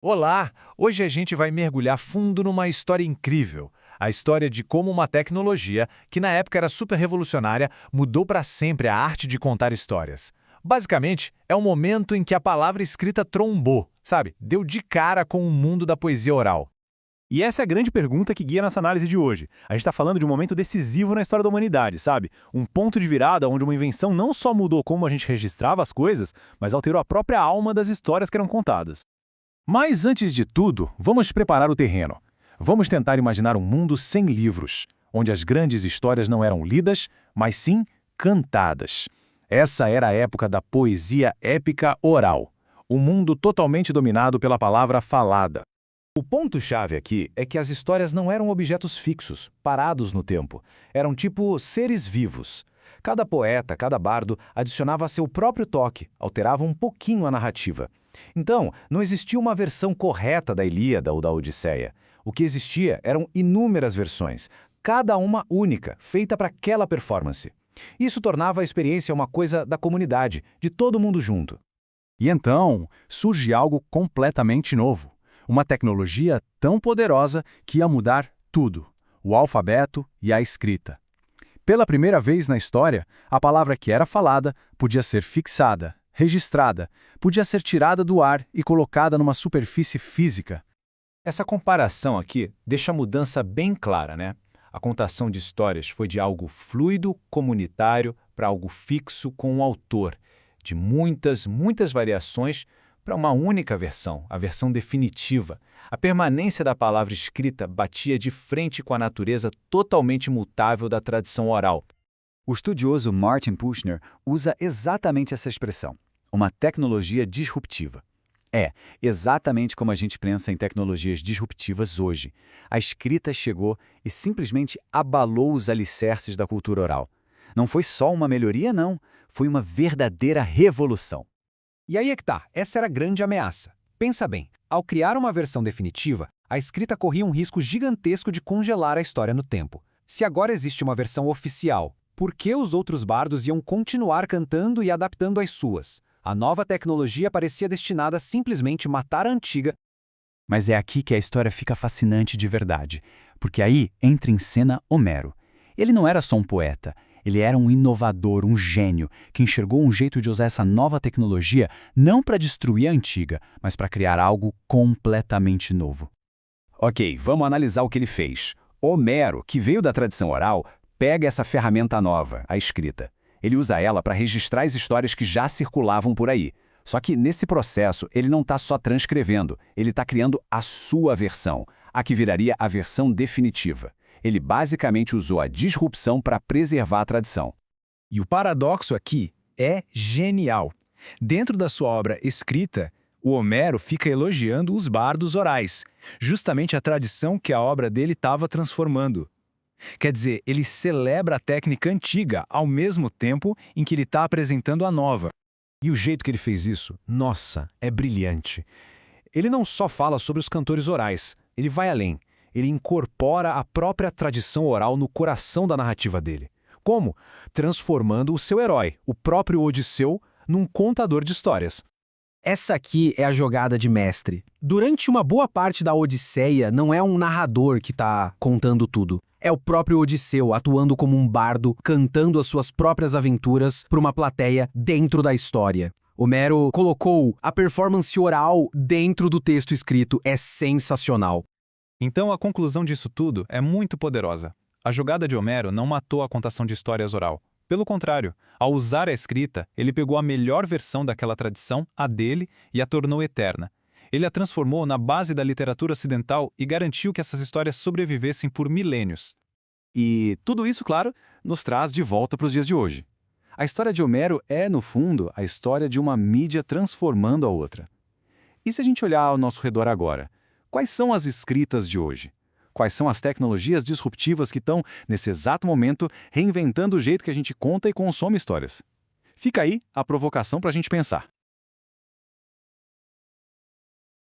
Olá! Hoje a gente vai mergulhar fundo numa história incrível. A história de como uma tecnologia, que na época era super revolucionária, mudou para sempre a arte de contar histórias. Basicamente, é o momento em que a palavra escrita trombou, sabe? Deu de cara com o mundo da poesia oral. E essa é a grande pergunta que guia nossa análise de hoje. A gente está falando de um momento decisivo na história da humanidade, sabe? Um ponto de virada onde uma invenção não só mudou como a gente registrava as coisas, mas alterou a própria alma das histórias que eram contadas. Mas antes de tudo, vamos preparar o terreno. Vamos tentar imaginar um mundo sem livros, onde as grandes histórias não eram lidas, mas sim cantadas. Essa era a época da poesia épica oral, um mundo totalmente dominado pela palavra falada. O ponto-chave aqui é que as histórias não eram objetos fixos, parados no tempo. Eram tipo seres vivos. Cada poeta, cada bardo adicionava seu próprio toque, alterava um pouquinho a narrativa. Então, não existia uma versão correta da Ilíada ou da Odisseia. O que existia eram inúmeras versões, cada uma única, feita para aquela performance. Isso tornava a experiência uma coisa da comunidade, de todo mundo junto. E então surge algo completamente novo. Uma tecnologia tão poderosa que ia mudar tudo: o alfabeto e a escrita. Pela primeira vez na história, a palavra que era falada podia ser fixada, registrada, podia ser tirada do ar e colocada numa superfície física. Essa comparação aqui deixa a mudança bem clara, né? A contação de histórias foi de algo fluido, comunitário, para algo fixo com um autor, de muitas variações para uma única versão, a versão definitiva. A permanência da palavra escrita batia de frente com a natureza totalmente mutável da tradição oral. O estudioso Martin Puchner usa exatamente essa expressão, uma tecnologia disruptiva. É, exatamente como a gente pensa em tecnologias disruptivas hoje. A escrita chegou e simplesmente abalou os alicerces da cultura oral. Não foi só uma melhoria, não. Foi uma verdadeira revolução. E aí é que tá, essa era a grande ameaça. Pensa bem, ao criar uma versão definitiva, a escrita corria um risco gigantesco de congelar a história no tempo. Se agora existe uma versão oficial, por que os outros bardos iam continuar cantando e adaptando as suas? A nova tecnologia parecia destinada a simplesmente matar a antiga. Mas é aqui que a história fica fascinante de verdade, porque aí entra em cena Homero. Ele não era só um poeta, ele era um inovador, um gênio, que enxergou um jeito de usar essa nova tecnologia não para destruir a antiga, mas para criar algo completamente novo. Ok, vamos analisar o que ele fez. Homero, que veio da tradição oral, pega essa ferramenta nova, a escrita. Ele usa ela para registrar as histórias que já circulavam por aí. Só que nesse processo ele não está só transcrevendo, ele está criando a sua versão, a que viraria a versão definitiva. Ele basicamente usou a disrupção para preservar a tradição. E o paradoxo aqui é genial. Dentro da sua obra escrita, o Homero fica elogiando os bardos orais, justamente a tradição que a obra dele estava transformando. Quer dizer, ele celebra a técnica antiga ao mesmo tempo em que ele está apresentando a nova. E o jeito que ele fez isso, nossa, é brilhante. Ele não só fala sobre os cantores orais, ele vai além. Ele incorpora a própria tradição oral no coração da narrativa dele. Como? Transformando o seu herói, o próprio Odisseu, num contador de histórias. Essa aqui é a jogada de mestre. Durante uma boa parte da Odisseia, não é um narrador que está contando tudo. É o próprio Odisseu atuando como um bardo, cantando as suas próprias aventuras para uma plateia dentro da história. Homero colocou a performance oral dentro do texto escrito. É sensacional. Então a conclusão disso tudo é muito poderosa. A jogada de Homero não matou a contação de histórias oral. Pelo contrário, ao usar a escrita, ele pegou a melhor versão daquela tradição, a dele, e a tornou eterna. Ele a transformou na base da literatura ocidental e garantiu que essas histórias sobrevivessem por milênios. E tudo isso, claro, nos traz de volta para os dias de hoje. A história de Homero é, no fundo, a história de uma mídia transformando a outra. E se a gente olhar ao nosso redor agora, quais são as escritas de hoje? Quais são as tecnologias disruptivas que estão, nesse exato momento, reinventando o jeito que a gente conta e consome histórias? Fica aí a provocação para a gente pensar.